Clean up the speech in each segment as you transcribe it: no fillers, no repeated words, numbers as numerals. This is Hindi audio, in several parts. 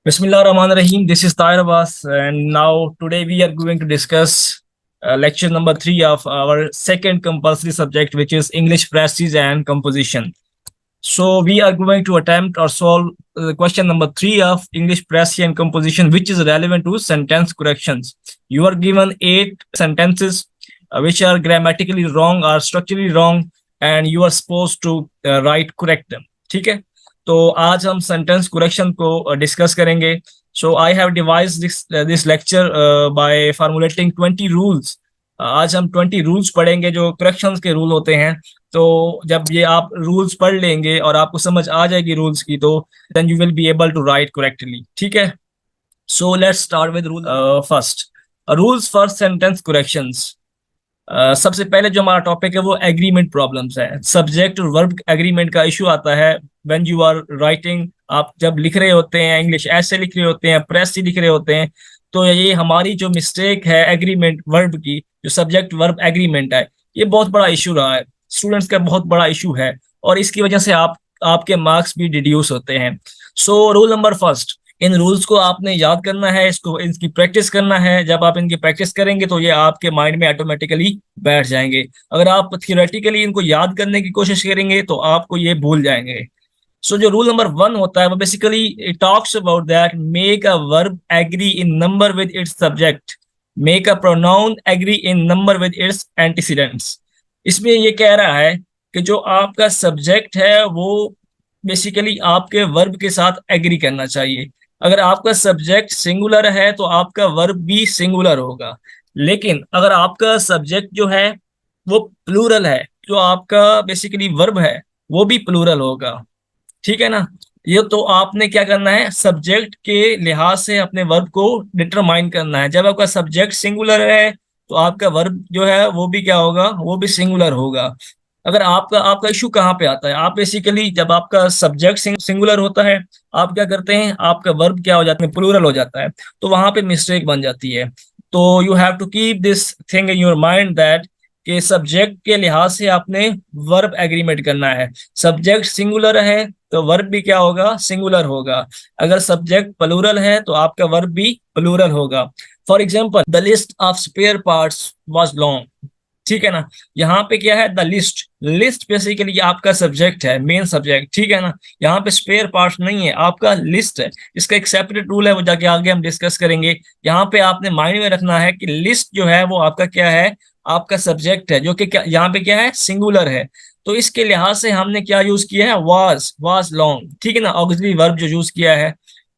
Bismillah Rahman Rahim. This is Tahir Abbas, and now today we are going to discuss lecture number 3 of our second compulsory subject, which is English phrases and composition. So we are going to attempt or solve the question number 3 of English phrases and composition, which is relevant to sentence corrections. You are given 8 sentences which are grammatically wrong or structurally wrong, and you are supposed to write correct them. ठीक है? तो आज हम सेंटेंस करेक्शन को डिस्कस करेंगे. So I have devised this lecture by formulating 20 rules. आज हम 20 रूल्स पढ़ेंगे जो करेक्शंस के रूल होते हैं. तो जब ये आप रूल्स पढ़ लेंगे और आपको समझ आ जाएगी रूल्स की, तो then you will be able to write correctly. ठीक है? So let's start with rule first. Rules for sentence corrections. सबसे पहले जो हमारा टॉपिक है वो एग्रीमेंट प्रॉब्लम्स है. सब्जेक्ट और वर्ब एग्रीमेंट का इशू आता है व्हेन यू आर राइटिंग. आप जब लिख रहे होते हैं, इंग्लिश ऐसे लिख रहे होते हैं, प्रेस लिख रहे होते हैं, तो ये हमारी जो मिस्टेक है एग्रीमेंट वर्ब की, जो सब्जेक्ट वर्ब एग्रीमेंट है, ये बहुत बड़ा इशू रहा है. स्टूडेंट्स का बहुत बड़ा इशू है और इसकी वजह से आपके मार्क्स भी डिड्यूस होते हैं. सो रूल नंबर फर्स्ट, इन रूल्स को आपने याद करना है, इसको इनकी प्रैक्टिस करना है. जब आप इनकी प्रैक्टिस करेंगे तो ये आपके माइंड में ऑटोमेटिकली बैठ जाएंगे. अगर आप थियोरेटिकली इनको याद करने की कोशिश करेंगे तो आपको ये भूल जाएंगे. सो जो रूल नंबर 1 होता है वो basically it talks about that make a verb agree in number with its subject, make a pronoun agree in number with its antecedents. इसमें ये कह रहा है कि जो आपका सब्जेक्ट है वो बेसिकली आपके वर्ब के साथ एग्री करना चाहिए. अगर आपका सब्जेक्ट सिंगुलर है तो आपका वर्ब भी सिंगुलर होगा. लेकिन अगर आपका सब्जेक्ट जो है वो प्लूरल है, जो आपका बेसिकली वर्ब है वो भी प्लूरल होगा. ठीक है ना? ये तो आपने क्या करना है, सब्जेक्ट के लिहाज से अपने वर्ब को डिटरमाइन करना है. जब आपका सब्जेक्ट सिंगुलर है तो आपका वर्ब जो है वो भी क्या होगा, वो भी सिंगुलर होगा. अगर आपका आपका इशू कहाँ पे आता है, आप बेसिकली जब आपका सब्जेक्ट सिंगुलर होता है, आप क्या करते हैं, आपका वर्ब क्या हो जाता है, प्लूरल हो जाता है, तो वहां पे मिस्टेक बन जाती है. तो you have to keep this thing in your mind that कि सब्जेक्ट के लिहाज से आपने वर्ब एग्रीमेंट करना है. सब्जेक्ट सिंगुलर है तो वर्ब भी क्या होगा, सिंगुलर होगा. अगर सब्जेक्ट प्लूरल है तो आपका वर्ब भी प्लूरल होगा. For example, the list of spare parts was long. ठीक है ना? यहाँ पे क्या है, द लिस्ट. लिस्ट बेसिकली आपका सब्जेक्ट है, मेन सब्जेक्ट. ठीक है ना? यहाँ पे स्पेयर पार्ट्स नहीं है, आपका लिस्ट है. इसका एक सेपरेट रूल है, वो जाके आगे हम डिस्कस करेंगे. यहाँ पे आपने माइंड में रखना है कि लिस्ट जो है वो आपका क्या है, आपका सब्जेक्ट है, जो कि क्या यहाँ पे क्या है, सिंगुलर है. तो इसके लिहाज से हमने क्या यूज किया है, वाज लॉन्ग. ठीक है ना? ऑक्सिलरी वर्ब जो यूज किया है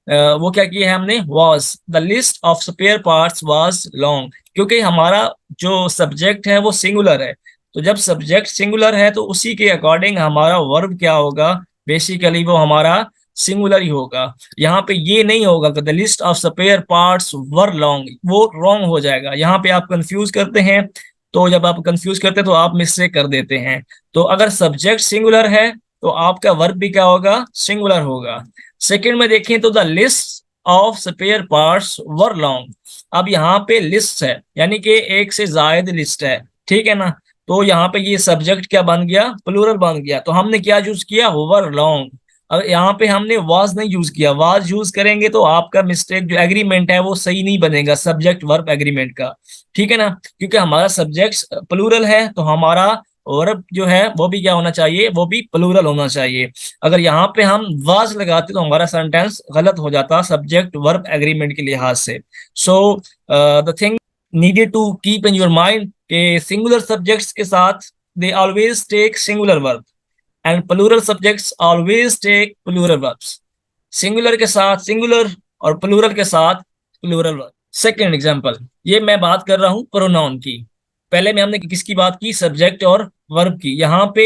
वो क्या किया है हमने, was. The list of spare parts was long, क्योंकि हमारा जो सब्जेक्ट है वो सिंगुलर है. तो जब सब्जेक्ट सिंगुलर है तो उसी के अकॉर्डिंग हमारा वर्ब क्या होगा, बेसिकली वो हमारा सिंगुलर ही होगा. यहाँ पे ये नहीं होगा कि the list of spare parts were long, वो रॉन्ग हो जाएगा. यहाँ पे आप कंफ्यूज करते हैं. तो जब आप कंफ्यूज करते हैं तो आप मिस्टेक कर देते हैं. तो अगर सब्जेक्ट सिंगुलर है तो आपका वर्ब भी क्या होगा, सिंगुलर होगा. सेकंड में देखें तो the list of spare parts were long. अब यहाँ पे लिस्ट है, यानी कि एक से ज्यादा लिस्ट है. ठीक है ना? तो यहाँ पे ये सब्जेक्ट क्या बन गया, प्लूरल बन गया. तो हमने क्या यूज किया, वर लॉन्ग. अब यहाँ पे हमने वाज नहीं यूज किया. वाज यूज करेंगे तो आपका मिस्टेक जो एग्रीमेंट है वो सही नहीं बनेगा, सब्जेक्ट वर्ब एग्रीमेंट का. ठीक है ना? क्योंकि हमारा सब्जेक्ट प्लूरल है तो हमारा वर्ब जो है वो भी क्या होना चाहिए, वो भी प्लूरल होना चाहिए. अगर यहाँ पे हम वाज लगाते तो हमारा सेंटेंस गलत हो जाता सब्जेक्ट वर्ब एग्रीमेंट के लिहाज से. So the thing needed to keep in your mind के सिंगुलर सब्जेक्ट्स के साथ they always take singular verb and plural subjects always take plural verbs. Singular के साथ सिंगुलर और प्लूरल के साथ प्लूरल वर्ब. सेकेंड एग्जाम्पल, ये मैं बात कर रहा हूँ प्रोनाउन की. पहले में हमने किसकी बात की, सब्जेक्ट और वर्ब की. यहाँ पे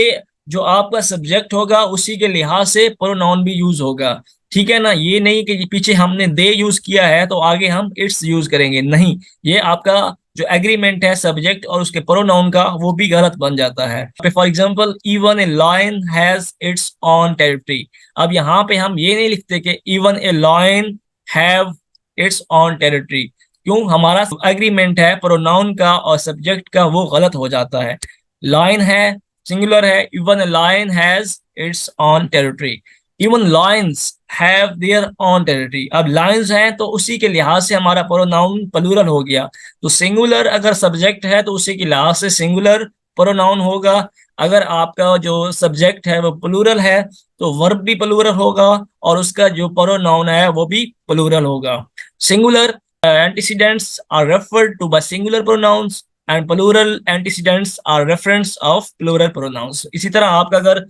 जो आपका सब्जेक्ट होगा उसी के लिहाज से प्रोनाउन भी यूज होगा. ठीक है ना? ये नहीं कि पीछे हमने दे यूज किया है तो आगे हम इट्स यूज करेंगे, नहीं. ये आपका जो एग्रीमेंट है सब्जेक्ट और उसके प्रोनाउन का, वो भी गलत बन जाता है. For example, even a lion has its own territory. अब यहाँ पे हम ये नहीं लिखते कि even a lion have its own territory. क्यों? हमारा एग्रीमेंट है प्रोनाउन का और सब्जेक्ट का, वो गलत हो जाता है. लायन है, सिंगुलर है, even a lion has its own territory. Even lions have their own territory. अब लायंस हैं तो उसी के लिहाज से हमारा प्रोनाउन प्लूरल हो गया। तो सिंगुलर अगर सब्जेक्ट है तो उसी के लिहाज से सिंगुलर प्रोनाउन होगा। अगर आपका जो सब्जेक्ट है वो प्लूरल है तो वर्ब भी प्लूरल होगा और उसका जो प्रोनाउन है वो भी प्लूरल होगा। Singular antecedents are referred to by singular pronouns and plural antecedents are reference of plural pronouns। इसी तरह आपका अगर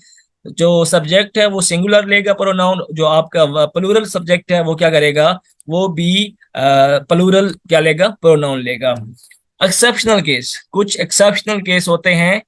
जो सब्जेक्ट है वो सिंगुलर लेगा प्रोनाउन, जो आपका प्लूरल सब्जेक्ट है वो क्या करेगा, वो भी प्लूरल क्या लेगा, प्रोनाउन लेगा। एक्सेप्शनल केस, कुछ एक्सेप्शनल केस होते हैं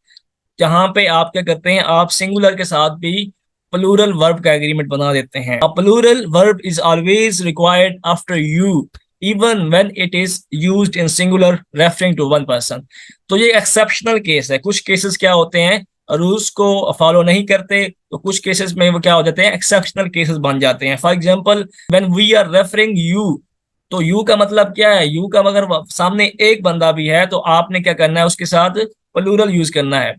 जहां पे आप क्या करते हैं, आप सिंगुलर के साथ भी प्लूरल वर्ब का एग्रीमेंट बना देते हैं। A plural verb is always required after you even when it is used in singular referring to one person. तो ये एक्सेप्शनल केस है। कुछ केसेस क्या होते हैं, रूल्स को फॉलो नहीं करते, तो कुछ केसेस में वो क्या हो जाते हैं, एक्सेप्शनल केसेस बन जाते हैं। For example when we are referring you, तो यू का मतलब क्या है, यू का अगर सामने एक बंदा भी है तो आपने क्या करना है, उसके साथ प्लूरल यूज करना है।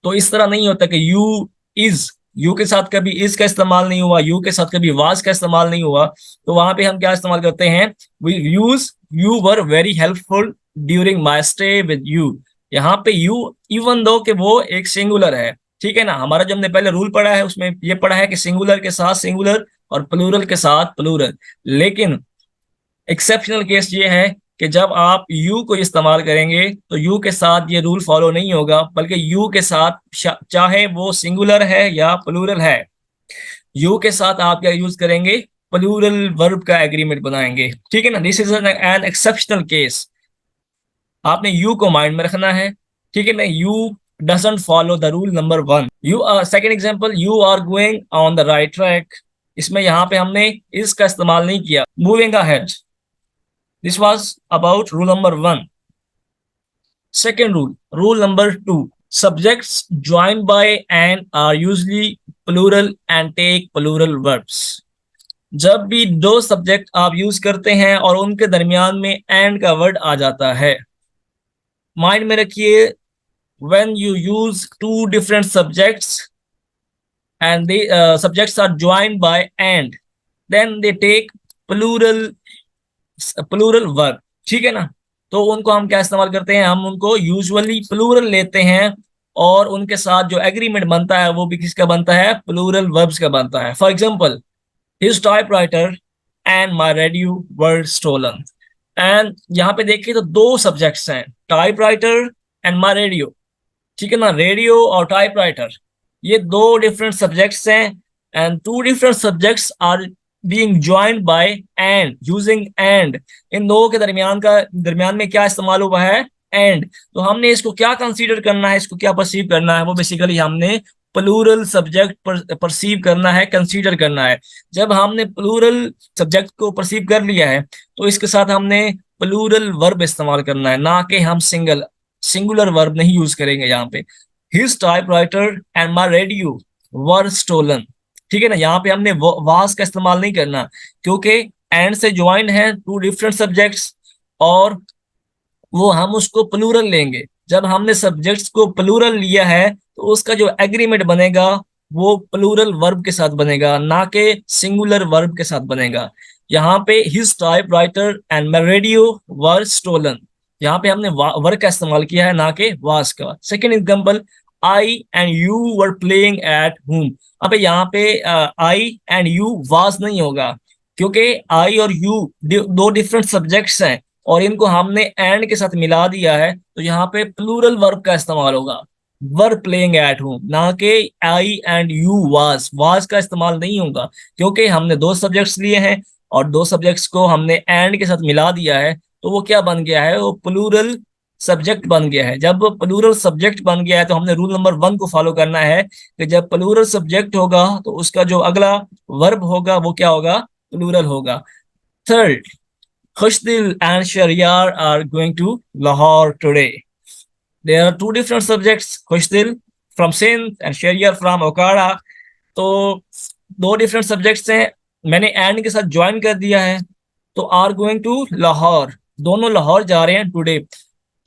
तो इस तरह नहीं होता कि यू इज, यू के साथ कभी इज का इस्तेमाल नहीं हुआ, यू के साथ कभी वाज का इस्तेमाल नहीं हुआ। तो वहां पे हम क्या इस्तेमाल करते हैं, we use you were very helpful during my stay with you. यहाँ पे यू इवन दो कि वो एक सिंगुलर है, ठीक है ना, हमारा जो हमने पहले रूल पढ़ा है उसमें ये पढ़ा है कि सिंगुलर के साथ सिंगुलर और प्लूरल के साथ प्लूरल। लेकिन एक्सेप्शनल केस ये है कि जब आप यू को इस्तेमाल करेंगे तो यू के साथ ये रूल फॉलो नहीं होगा, बल्कि यू के साथ चाहे वो सिंगुलर है या प्लूरल है, यू के साथ आप क्या यूज करेंगे, प्लूरल वर्ब का एग्रीमेंट बनाएंगे, ठीक है ना। This is an exceptional case, आपने यू को माइंड में रखना है, ठीक है ना। You doesn't follow the rule number 1। You second example, you are going on the right track, इसमें यहाँ पे हमने इस का इस्तेमाल नहीं किया। Moving ahead, this was about rule number 1. Second rule, rule number 2, subjects joined by and are usually plural and take plural verbs। जब भी दो सब्जेक्ट आप यूज करते हैं और उनके दरमियान में एंड का वर्ड आ जाता है, माइंड में रखिए, when you use two different subjects and the subjects are joined by and, then they take plural plural verb, ठीक है ना। तो उनको हम क्या इस्तेमाल करते हैं, हम उनको यूजुअली प्लूरल लेते हैं और उनके साथ जो एग्रीमेंट बनता है वो भी किसका बनता है, प्लूरल वर्ब्स का बनता है। For example, his typewriter and my radio were stolen. And यहाँ पे देखिए तो दो सब्जेक्ट्स हैं, टाइपराइटर एंड माय रेडियो, ठीक है ना। रेडियो और टाइपराइटर ये दो डिफरेंट सब्जेक्ट्स हैं and two different subjects are being joined by and, using and. इन दो के दरमियान में क्या इस्तेमाल हुआ है, एंड। तो हमने इसको क्या कंसीडर करना है, इसको क्या परसीव करना है, वो बेसिकली हमने प्लूरल सब्जेक्ट परसीव करना है, कंसीडर करना है। जब हमने प्लूरल सब्जेक्ट को परसीव कर लिया है तो इसके साथ हमने प्लूरल वर्ब इस्तेमाल करना है, ना कि हम सिंगुलर वर्ब नहीं यूज करेंगे यहाँ पे। His typewriter and my radio were stolen, ठीक है ना। यहाँ पे हमने वाज का इस्तेमाल नहीं करना क्योंकि एंड से ज्वाइन है टू डिफरेंट सब्जेक्ट्स और वो हम उसको प्लूरल लेंगे। जब हमने सब्जेक्ट्स को प्लूरल लिया है तो उसका जो एग्रीमेंट बनेगा वो प्लूरल वर्ब के साथ बनेगा, ना कि सिंगुलर वर्ब के साथ बनेगा। यहाँ पे his typewriter and my radio were stolen, यहाँ पे हमने वर्ब का इस्तेमाल किया है, ना कि वाज का। Second example, I and you were playing at home. अब यहाँ पे आई एंड यू वाज नहीं होगा क्योंकि आई और यू दो डिफरेंट सब्जेक्ट्स हैं और इनको हमने एंड के साथ मिला दिया है, तो यहाँ पे प्लूरल वर्ब का इस्तेमाल होगा, वर प्लेइंग एट होम, ना कि आई एंड यू वाज का इस्तेमाल नहीं होगा क्योंकि हमने दो सब्जेक्ट्स लिए हैं और दो सब्जेक्ट्स को हमने एंड के साथ मिला दिया है, तो वो क्या बन गया है, वो प्लूरल सब्जेक्ट बन गया है। जब प्लूरल सब्जेक्ट बन गया है तो हमने रूल नंबर 1 को फॉलो करना है कि जब प्लूरल सब्जेक्ट होगा तो उसका जो अगला वर्ब होगा वो क्या होगा, प्लूरल होगा। Third, Khushdil and Shariyar are going to Lahore today. There are two different subjects, Khushdil from Sindh and Shariyar from Okara. तो दो डिफरेंट सब्जेक्ट्स हैं, मैंने एंड के साथ ज्वाइन कर दिया है, तो आर गोइंग टू लाहौर, दोनों लाहौर जा रहे हैं टुडे।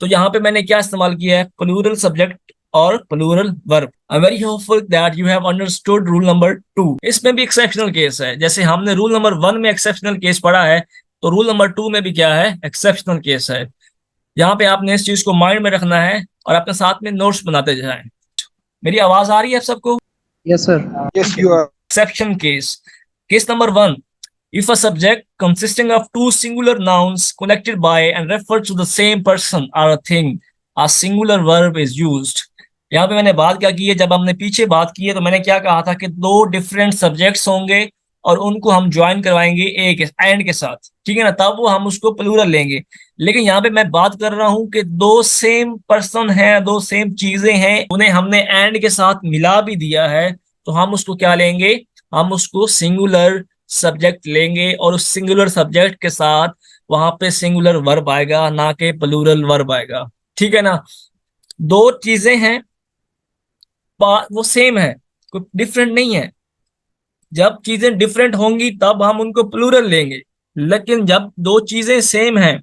तो यहाँ पे मैंने क्या इस्तेमाल किया है, प्लूरल सब्जेक्ट और plural verb. I am very hopeful that you have understood rule number 2। इसमें भी एक्सेप्शनल केस है, जैसे हमने रूल नंबर 1 में एक्सेप्शनल केस पढ़ा है, तो रूल नंबर 2 में भी क्या है, एक्सेप्शनल केस है। यहाँ पे आपने इस चीज को माइंड में रखना है और अपने साथ में नोट्स बनाते जाएं। मेरी आवाज आ रही है आप सबको? Yes, sir. Yes, you are. Exception case. Case number 1. If a subject consisting of two singular nouns connected by and referred to the same person or a thing, a singular verb is used. यहाँ पे मैंने बात क्या की है, जब हमने पीछे बात की है तो मैंने क्या कहा था कि दो डिफरेंट सब्जेक्ट्स होंगे और उनको हम ज्वाइन करवाएंगे एक एंड के साथ, ठीक है ना, तब वो हम उसको प्लूरल लेंगे। लेकिन यहाँ पे मैं बात कर रहा हूँ कि दो सेम पर्सन हैं, दो सेम चीजें हैं, उन्हें हमने एंड के साथ मिला भी दिया है, तो हम उसको क्या लेंगे, हम उसको सिंगुलर सब्जेक्ट लेंगे और उस सिंगुलर सब्जेक्ट के साथ वहां पे सिंगुलर वर्ब आएगा, ना कि प्लूरल वर्ब आएगा। ठीक है ना, दो चीजें हैं, वो सेम है, कोई डिफरेंट नहीं है। जब चीजें डिफरेंट होंगी तब हम उनको प्लूरल लेंगे, लेकिन जब दो चीजें सेम हैं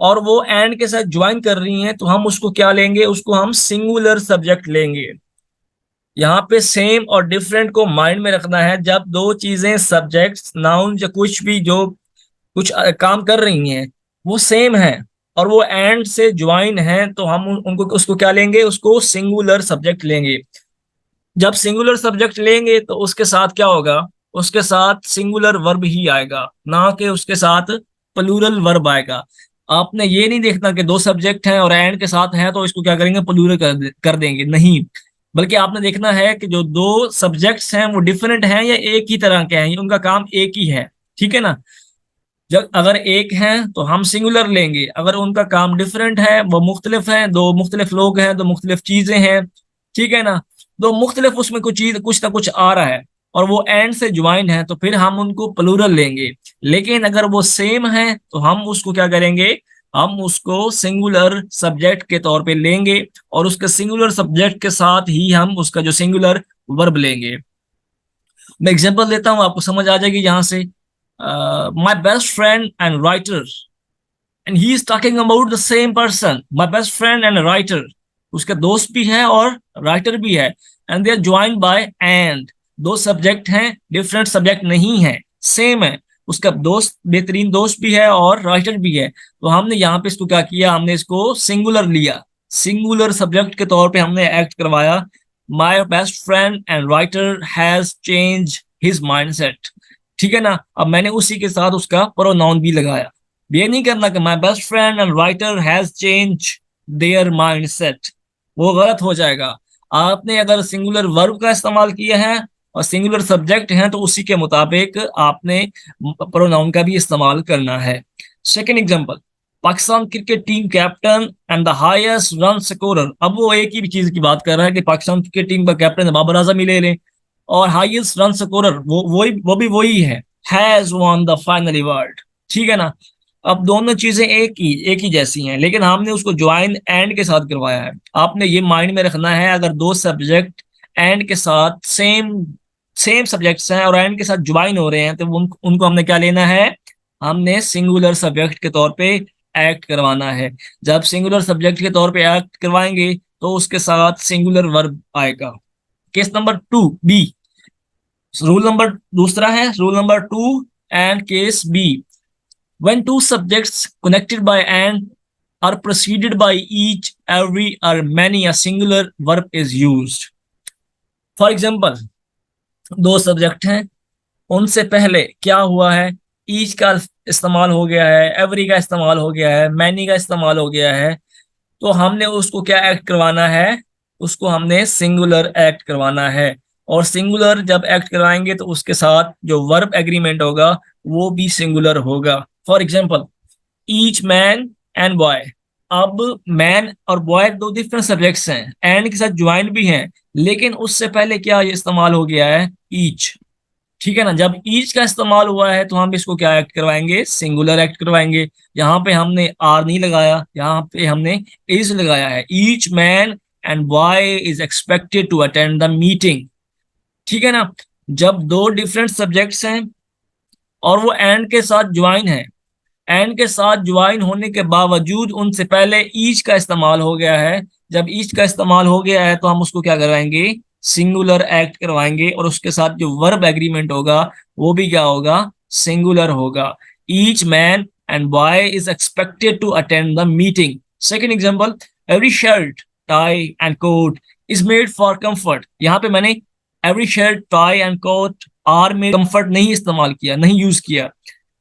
और वो एंड के साथ ज्वाइन कर रही हैं तो हम उसको क्या लेंगे, उसको हम सिंगुलर सब्जेक्ट लेंगे। यहाँ पे सेम और डिफरेंट को माइंड में रखना है। जब दो चीजें सब्जेक्ट नाउन या कुछ भी जो कुछ काम कर रही हैं वो सेम है और वो एंड से ज्वाइन है, तो हम उनको उसको क्या लेंगे, उसको सिंगुलर सब्जेक्ट लेंगे। जब सिंगुलर सब्जेक्ट लेंगे तो उसके साथ क्या होगा, उसके साथ सिंगुलर वर्ब ही आएगा, ना कि उसके साथ प्लूरल वर्ब आएगा। आपने ये नहीं देखना कि दो सब्जेक्ट हैं और एंड के साथ हैं तो इसको क्या करेंगे, प्लूरल कर देंगे, नहीं। बल्कि आपने देखना है कि जो दो सब्जेक्ट्स हैं वो डिफरेंट हैं या एक ही तरह के हैं, उनका काम एक ही है। ठीक है ना, जब अगर एक हैं तो हम सिंगुलर लेंगे, अगर उनका काम डिफरेंट है, वो मुख्तलिफ हैं, दो मुख्तलिफ लोग हैं, दो मुख्तलिफ चीजें हैं, ठीक है ना, दो मुख्तलिफ उसमें कुछ चीज कुछ ना कुछ आ रहा है और वो एंड से ज्वाइन है, तो फिर हम उनको प्लूरल लेंगे। लेकिन अगर वो सेम है तो हम उसको क्या करेंगे, हम उसको सिंगुलर सब्जेक्ट के तौर पे लेंगे और उसके सिंगुलर सब्जेक्ट के साथ ही हम उसका जो सिंगुलर वर्ब लेंगे। मैं एग्जांपल देता हूं, आपको समझ आ जाएगी यहाँ से। My best friend and writer, and he is talking about the same person. My best friend and writer, उसका दोस्त भी है और राइटर भी है, and they are joined by and. दो सब्जेक्ट हैं, डिफरेंट सब्जेक्ट नहीं है, सेम है। उसका दोस्त, बेहतरीन दोस्त भी है और राइटर भी है, तो हमने यहाँ पे इसको क्या किया, हमने इसको सिंगुलर लिया, सिंगुलर सब्जेक्ट के तौर पे हमने एक्ट करवाया। My best friend and writer has change his mindset. ठीक है ना, अब मैंने उसी के साथ उसका प्रोनाउन भी लगाया। ये नहीं करना कि my best friend and writer has change their mindset, वो गलत हो जाएगा। आपने अगर सिंगुलर वर्ब का इस्तेमाल किया है और सिंगुलर सब्जेक्ट है तो उसी के मुताबिक आपने प्रोनाउन का भी इस्तेमाल करना है। Second example, Pakistan cricket team captain and the highest run scorer. अब वो एक ही चीज की बात कर रहा है कि पाकिस्तान क्रिकेट टीम का कैप्टन बाबर आजम ही ले लें और हाईएस्ट रन स्कोरर वो भी वही है, has won the final award. ठीक है ना, अब दोनों चीजें एक ही जैसी हैं, लेकिन हमने उसको ज्वाइन एंड के साथ करवाया है। आपने ये माइंड में रखना है, अगर दो सब्जेक्ट एंड के साथ सेम सेम सब्जेक्ट्स हैं और एंड के साथ ज्वाइन हो रहे हैं तो उनको हमने क्या लेना है, हमने सिंगुलर सब्जेक्ट के तौर पे एक्ट करवाना है। जब सिंगुलर सब्जेक्ट के तौर पे एक्ट करवाएंगे तो उसके साथ सिंगुलर वर्ब आएगा। Case number 2 B, rule number दूसरा है rule number 2 and case B. When two subjects connected by and are preceded by each, every, or many, a singular verb is used. For example, दो सब्जेक्ट हैं, उनसे पहले क्या हुआ है, ईच का इस्तेमाल हो गया है, एवरी का इस्तेमाल हो गया है, मैनी का इस्तेमाल हो गया है, तो हमने उसको क्या एक्ट करवाना है, उसको हमने सिंगुलर एक्ट करवाना है। और सिंगुलर जब एक्ट करवाएंगे तो उसके साथ जो वर्ब एग्रीमेंट होगा वो भी सिंगुलर होगा। For example, each man and boy. अब मैन और बॉय दो डिफरेंट सब्जेक्ट्स हैं, एंड के साथ ज्वाइन भी हैं, लेकिन उससे पहले क्या ये इस्तेमाल हो गया है, ईच। ठीक है ना, जब ईच का इस्तेमाल हुआ है तो हम इसको क्या एक्ट करवाएंगे, सिंगुलर एक्ट करवाएंगे। यहाँ पे हमने आर नहीं लगाया, यहाँ पे हमने इज लगाया है। Each man and boy is expected to attend the meeting. ठीक है ना, जब दो डिफरेंट सब्जेक्ट्स हैं और वो एंड के साथ ज्वाइन है, एंड के साथ ज्वाइन होने के बावजूद उनसे पहले ईच का इस्तेमाल हो गया है, जब ईच का इस्तेमाल हो गया है तो हम उसको क्या करवाएंगे, सिंगुलर एक्ट करवाएंगे, और उसके साथ जो वर्ब एग्रीमेंट होगा वो भी क्या होगा, सिंगुलर होगा। Each man and boy is expected to attend the meeting. Second example, every shirt tie and coat is made for comfort. यहाँ पे मैंने every shirt tie and coat are में कंफर्ट नहीं इस्तेमाल किया, नहीं यूज किया।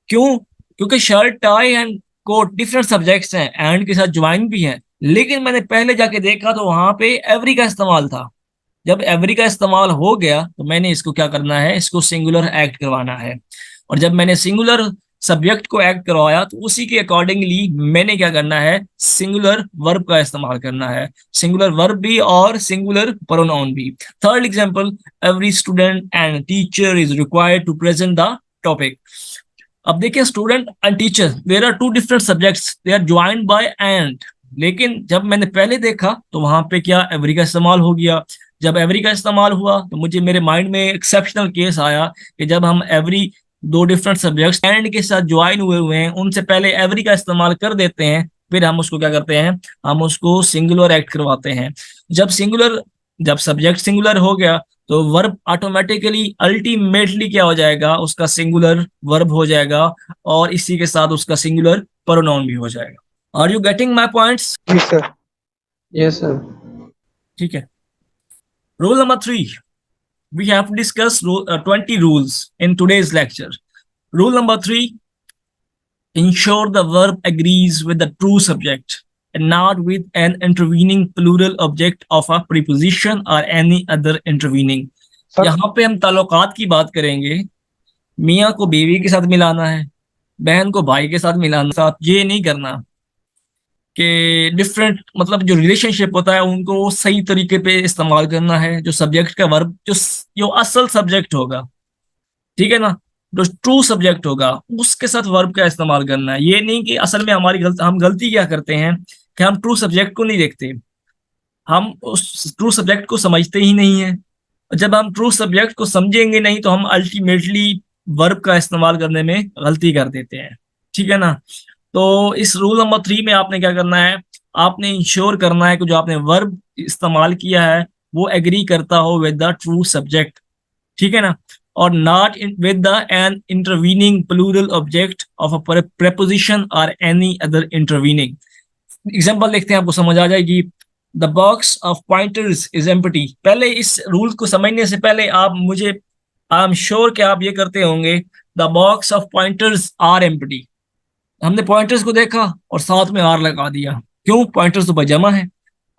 क्यों? क्योंकि shirt tie and coat different subjects हैं, एंड के साथ ज्वाइन भी हैं, लेकिन मैंने पहले जाके देखा तो वहां पे एवरी का इस्तेमाल था। जब एवरी का इस्तेमाल हो गया तो मैंने इसको क्या करना है, इसको सिंगुलर एक्ट करवाना है। और जब मैंने सिंगुलर सब्जेक्ट को एक्ट करवाया तो उसी के अकॉर्डिंगली मैंने क्या करना है, सिंगुलर वर्ब का इस्तेमाल करना है, सिंगुलर वर्ब भी और सिंगुलर प्रोनाउन भी। Third example, every student and teacher is required to present the topic. अब देखिए, student and teacher there are two different subjects, they are joined by and, लेकिन जब मैंने पहले देखा तो वहां पे क्या एवरी का इस्तेमाल हो गया। जब एवरी का इस्तेमाल हुआ तो मुझे मेरे माइंड में एक्सेप्शनल केस आया कि जब हम एवरी दो डिफरेंट सब्जेक्ट्स एंड के साथ ज्वाइन हुए हुए हैं, उनसे पहले एवरी का इस्तेमाल कर देते हैं, फिर हम उसको क्या करते हैं, हम उसको सिंगुलर एक्ट करवाते हैं। जब सब्जेक्ट सिंगुलर हो गया तो वर्ब ऑटोमेटिकली अल्टीमेटली क्या हो जाएगा, उसका सिंगुलर वर्ब हो जाएगा, और इसी के साथ उसका सिंगुलर प्रोनाउन भी हो जाएगा। Are you getting my points? जी सर। Yes sir. ठीक है। Rule number 3, we have discussed 20 rules in today's lecture. Rule number 3, ensure the verb agrees with the true subject and not with an intervening plural object of a preposition or any other intervening. Sir यहाँ पे हम ताल्लुकात की बात करेंगे। मियाँ को बीवी के साथ मिलाना है, बहन को भाई के साथ मिलाना, साथ ये नहीं करना कि डिफरेंट, मतलब जो रिलेशनशिप होता है उनको सही तरीके पे इस्तेमाल करना है। जो सब्जेक्ट का वर्ब, जो असल सब्जेक्ट होगा, ठीक है ना, जो ट्रू सब्जेक्ट होगा उसके साथ वर्ब का इस्तेमाल करना है। ये नहीं कि असल में हम गलती क्या करते हैं कि हम ट्रू सब्जेक्ट को नहीं देखते, हम उस ट्रू सब्जेक्ट को समझते ही नहीं है। जब हम ट्रू सब्जेक्ट को समझेंगे नहीं तो हम अल्टीमेटली वर्ब का इस्तेमाल करने में गलती कर देते हैं, ठीक है ना। तो इस रूल नंबर 3 में आपने क्या करना है, आपने इंश्योर करना है कि जो आपने वर्ब इस्तेमाल किया है वो एग्री करता हो विद द ट्रू सब्जेक्ट, ठीक है ना, और not with the an intervening plural object of a preposition और एनी अदर इंटरवीनिंग। एग्जांपल देखते हैं, आपको समझ आ जाएगी। The box of pointers is empty. पहले इस रूल को समझने से पहले आई एम श्योर कि आप ये करते होंगे, the box of pointers are empty. हमने पॉइंटर्स को देखा और साथ में आर लगा दिया, क्यों? पॉइंटर्स तो जमा है।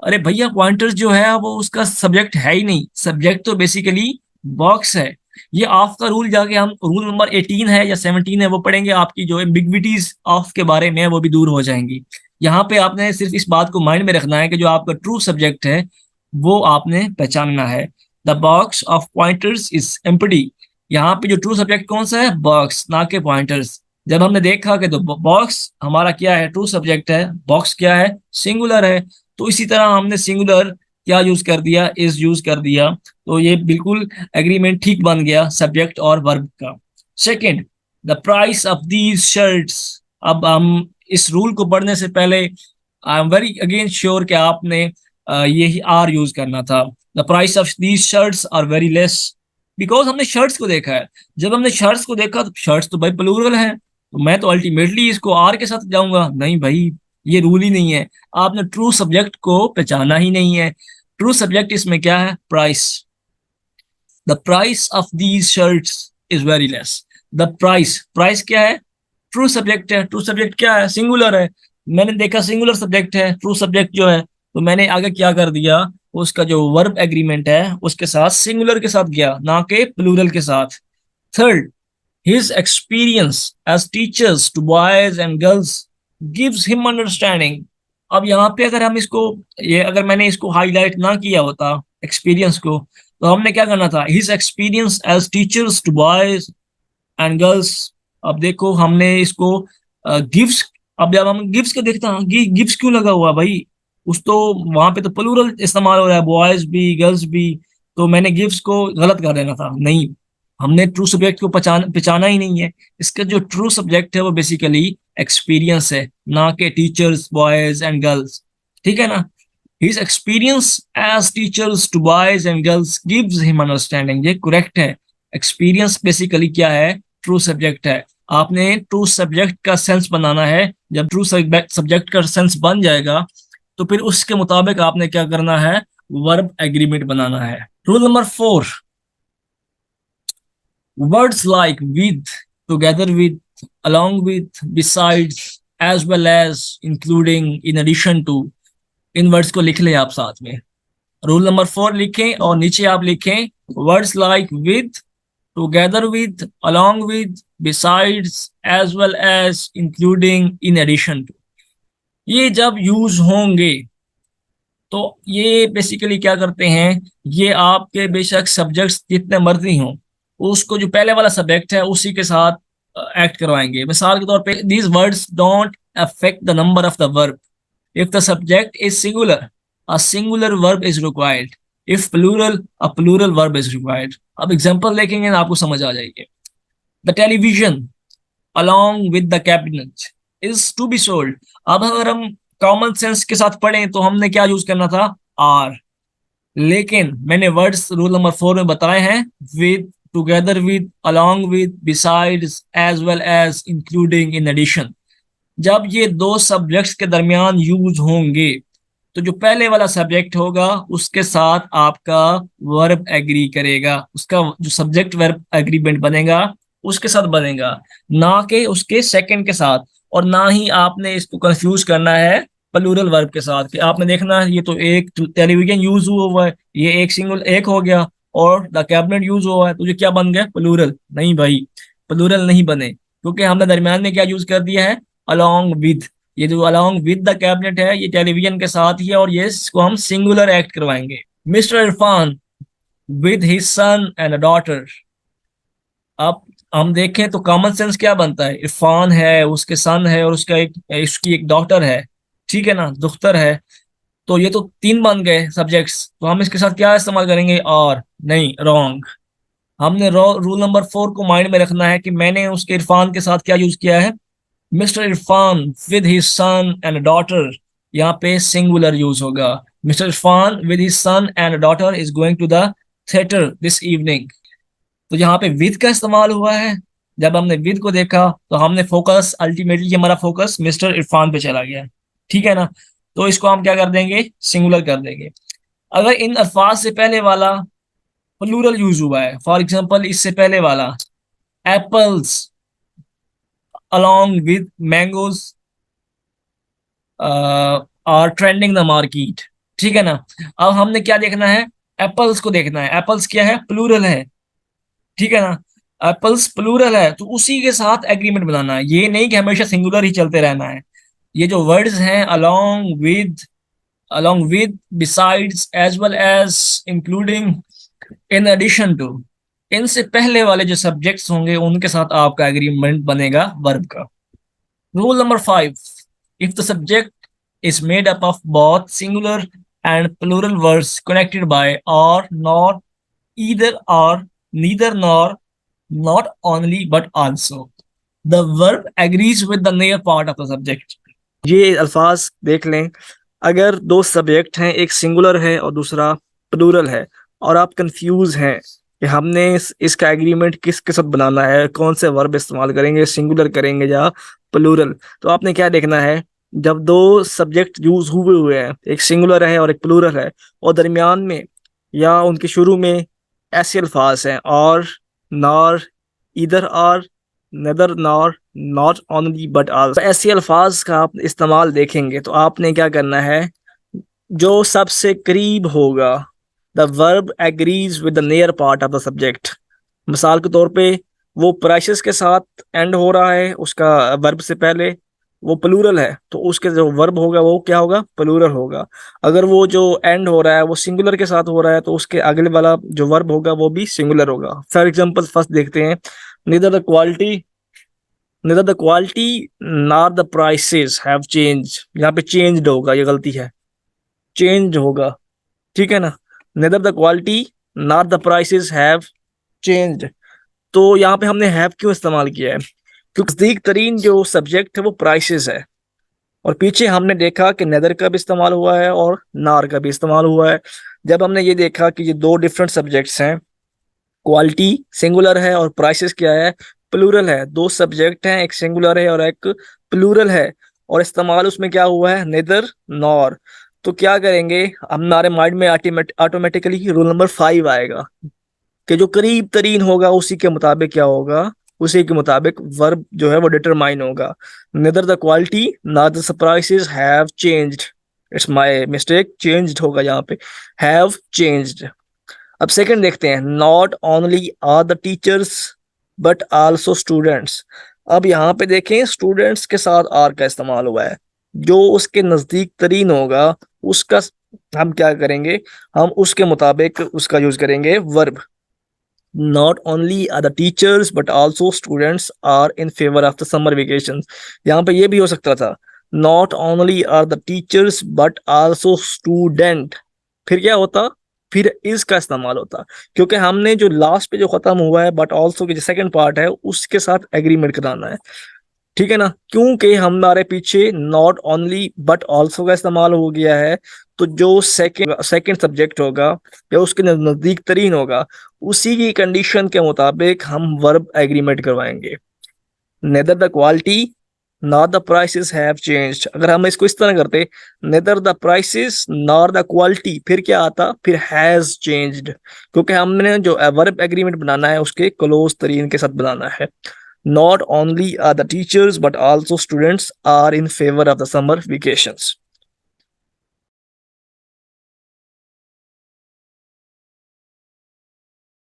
अरे भैया, पॉइंटर्स जो है वो उसका सब्जेक्ट है ही नहीं, सब्जेक्ट तो बेसिकली बॉक्स है। ये ऑफ का रूल जाके हम रूल नंबर 18 है या 17 है वो पढ़ेंगे, आपकी जो एम्बिग्विटीज ऑफ के बारे में है वो भी दूर हो जाएंगी। यहाँ पे आपने सिर्फ इस बात को माइंड में रखना है कि जो आपका ट्रू सब्जेक्ट है वो आपने पहचानना है। The box of pointers is empty. यहाँ पे जो ट्रू सब्जेक्ट कौन सा है, बॉक्स, ना के पॉइंटर्स। जब हमने देखा कि तो बॉक्स हमारा क्या है, ट्रू सब्जेक्ट है, बॉक्स क्या है, सिंगुलर है, तो इसी तरह हमने सिंगुलर क्या यूज कर दिया, इज यूज कर दिया। तो ये बिल्कुल एग्रीमेंट ठीक बन गया सब्जेक्ट और वर्ब का। Second, the price of these shirts. अब हम इस रूल को पढ़ने से पहले I am very again sure कि आपने यही आर यूज करना था। The price of these shirts are very less, because हमने शर्ट्स को देखा है। जब हमने शर्ट्स को देखा तो शर्ट्स तो भाई प्लूरल है, तो मैं तो अल्टीमेटली इसको आर के साथ जाऊंगा। नहीं भाई, ये रूल ही नहीं है। आपने ट्रू सब्जेक्ट को पहचाना ही नहीं है। ट्रू सब्जेक्ट इसमें क्या है, price. The price of these shirts is very less. The price, price क्या है, ट्रू सब्जेक्ट है। ट्रू सब्जेक्ट क्या है, सिंगुलर है। मैंने देखा सिंगुलर सब्जेक्ट है, ट्रू सब्जेक्ट जो है, तो मैंने आगे क्या कर दिया, उसका जो वर्ब एग्रीमेंट है उसके साथ सिंगुलर के साथ गया, ना कि प्लूरल के साथ। Third, his experience as teachers to boys and girls gives him understanding। अब यहाँ पे अगर हम इसको, ये अगर मैंने इसको हाईलाइट ना किया होता एक्सपीरियंस को, तो हमने क्या करना था, his experience as teachers to boys and girls। अब देखो हमने इसको गिव्स, अब जब हम गिव्स के देखते हैं, गिव्स क्यों लगा हुआ भाई, उस तो वहां पे तो प्लूरल इस्तेमाल हो रहा है, बॉयज भी गर्ल्स भी, तो मैंने गिव्स को गलत कर देना था। नहीं, हमने ट्रू सब्जेक्ट को पहचाना ही नहीं है। इसका जो ट्रू सब्जेक्ट है वो बेसिकली एक्सपीरियंस है, ना कि टीचर्स बॉयज एंड गर्ल्स, ठीक है ना। His experience as teachers to boys and girls gives him understanding. ये correct है. Experience basically क्या है? True subject है. आपने true subject का sense बनाना है. जब true subject का sense बन जाएगा तो फिर उसके मुताबिक आपने क्या करना है? Verb agreement बनाना है. Rule number 4. Words like with, together with, along with, besides, as well as, including, in addition to, in words को लिख लें आप साथ में. रूल नंबर 4 लिखें और नीचे आप लिखें words like with, together with, along with, besides, as well as, including, in addition to. ये जब यूज होंगे तो ये बेसिकली क्या करते हैं, ये आपके बेशक सब्जेक्ट्स जितने मर्जी हों उसको जो पहले वाला सब्जेक्ट है उसी के साथ एक्ट करवाएंगे. मिसाल के तौर पे these words don't affect the number of the verb. If the subject is singular, a singular verb is required. If plural, a plural verb is required. अब एग्जांपल देखेंगे ना आपको समझ आ जाएगी. The television along with the cabinet is to be sold. अब अगर हम कॉमन सेंस के साथ पढ़ें तो हमने क्या यूज करना था? आर. लेकिन मैंने वर्ड्स रूल नंबर 4 में बताए हैं with, together with, along with, besides, as well as, including, in addition. जब ये दो सब्जेक्ट्स के दरमियान यूज होंगे तो जो पहले वाला सब्जेक्ट होगा उसके साथ आपका वर्ब एग्री करेगा. उसका जो सब्जेक्ट वर्ब एग्रीमेंट बनेगा उसके साथ बनेगा, ना कि उसके सेकंड के साथ. और ना ही आपने इसको कंफ्यूज करना है प्लूरल वर्ब के साथ कि आपने देखना ये तो एक टेलीविजन यूज हुआ है, ये एक सिंगल एक हो गया, और द कैबिनेट यूज हुआ है तो ये क्या बन गया? प्लूरल. नहीं भाई, प्लूरल नहीं बने, क्योंकि हमने दरमियान में क्या यूज कर दिया है? along with. ये जो along with the cabinet है ये टेलीविजन के साथ ही है और ये इसको हम सिंगुलर एक्ट करवाएंगे. Mister Irfan with his son and a daughter. अब हम देखें तो कॉमन सेंस क्या बनता है? इरफान है, उसके सन है और उसकी एक डॉटर है. ठीक है ना, दुख्तर है. तो ये तो 3 बन गए सब्जेक्ट्स. तो हम इसके साथ क्या इस्तेमाल करेंगे? और नहीं, रॉन्ग. हमने रूल नंबर 4 को माइंड में रखना है कि मैंने उसके इरफान के साथ क्या यूज किया है? Mister Irfan with his son and daughter. यहाँ पे सिंगुलर यूज होगा. Mister Irfan with his son and daughter is going to the theatre this evening. तो यहाँ पे विद का इस्तेमाल हुआ है. जब हमने विद को देखा तो हमने फोकस, अल्टीमेटली हमारा फोकस मिस्टर इरफान पे चला गया. ठीक है ना, तो इसको हम क्या कर देंगे? सिंगुलर कर देंगे. अगर इन अल्फाज से पहले वाला प्लूरल यूज हुआ है, फॉर एग्जाम्पल इससे पहले वाला apples along with mangoes are trending the market. ठीक है ना. अब हमने क्या देखना है? एप्पल्स को देखना है. एप्पल्स क्या है? प्लूरल है. ठीक है ना, एप्पल्स प्लूरल है तो उसी के साथ एग्रीमेंट बनाना है. ये नहीं कि हमेशा सिंगुलर ही चलते रहना है. ये जो वर्ड्स हैं along with, besides, as well as, including, in addition to, इनसे पहले वाले जो सब्जेक्ट्स होंगे उनके साथ आपका एग्रीमेंट बनेगा वर्ब का. Rule number 5. If the subject is made up of both singular and plural words connected by or, nor, either or, neither nor, not only but also, the verb agrees with the near part of the subject. ये अल्फाज देख लें. अगर दो सब्जेक्ट हैं, एक सिंगुलर है और दूसरा प्लूरल है, और आप कंफ्यूज हैं कि हमने इसका एग्रीमेंट किसके साथ बनाना है, कौन से वर्ब इस्तेमाल करेंगे, सिंगुलर करेंगे या प्लूरल, तो आपने क्या देखना है? जब दो सब्जेक्ट यूज हुए हैं, एक सिंगुलर है और एक प्लूरल है, और दरमियान में या उनके शुरू में ऐसे अल्फाज हैं और, नॉर, इधर और, neither nor, not only but also, ऐसे अल्फाज का आप इस्तेमाल देखेंगे तो आपने क्या करना है? जो सबसे करीब होगा, the verb agrees with the near part of the subject. मिसाल के तौर पे वो प्राइसेस के साथ एंड हो रहा है, उसका वर्ब से पहले वो प्लूरल है तो उसके जो वर्ब होगा वो क्या होगा? प्लूरल होगा. अगर वो जो एंड हो रहा है वो सिंगुलर के साथ हो रहा है तो उसके अगले वाला जो वर्ब होगा वो भी सिंगुलर होगा. फॉर एग्जांपल फर्स्ट देखते हैं, neither the quality neither the quality nor the prices have changed. यहाँ पे changed होगा, ये गलती है, चेंज होगा. ठीक है ना, neither the quality nor the prices have changed. तो यहाँ पे हमने have क्यों इस्तेमाल किया है? क्योंकि नजदीक तरीन जो सब्जेक्ट है वो प्राइसेस है. और पीछे हमने देखा कि नेदर का भी इस्तेमाल हुआ है और नार का भी इस्तेमाल हुआ है। जब हमने ये देखा कि ये दो डिफरेंट सब्जेक्ट्स हैं, क्वालिटी सिंगुलर है और प्राइसेस क्या है, प्लूरल है। दो सब्जेक्ट हैं, एक सिंगुलर है और एक प्लूरल है, और इस्तेमाल उसमें क्या हुआ है, नेदर नॉर। तो क्या करेंगे, हमारे माइंड में ऑटोमेटिकली रूल नंबर 5 आएगा कि जो करीब तरीन होगा उसी के मुताबिक क्या होगा, उसी के मुताबिक वर्ब जो है वो डिटरमाइन होगा। Neither the quality nor the prices have changed, it's my mistake, changed होगा यहाँ पे, हैव चेंज्ड। अब सेकंड देखते हैं, not only are the teachers but also students. अब यहाँ पे देखें, स्टूडेंट्स के साथ आर का इस्तेमाल हुआ है। जो उसके नजदीक तरीन होगा उसका हम क्या करेंगे, हम उसके मुताबिक उसका यूज करेंगे verb. Not only are the teachers but also students are in favor of the summer vacations। यहाँ पे ये भी हो सकता था, not only are the teachers but also student, फिर क्या होता, फिर is का इस्तेमाल होता, क्योंकि हमने जो लास्ट पे जो खत्म हुआ है बट ऑल्सो के जो सेकंड पार्ट है उसके साथ एग्रीमेंट कराना है। ठीक है ना, क्योंकि हमारे पीछे नॉट ओनली बट ऑल्सो का इस्तेमाल हो गया है, तो जो सेकंड सब्जेक्ट होगा या उसके नजदीक तरीन होगा उसी की कंडीशन के मुताबिक हम वर्ब एग्रीमेंट करवाएंगे। Neither the quality not the prices have changed, अगर हम इसको इस तरह करते, neither the prices nor the quality, फिर क्या आता, फिर हैज चेंज्ड, क्योंकि हमने जो वर्ब एग्रीमेंट बनाना है उसके क्लोज तरीन के साथ बनाना है। Not only are the teachers but also students are in favor of the summer vacations।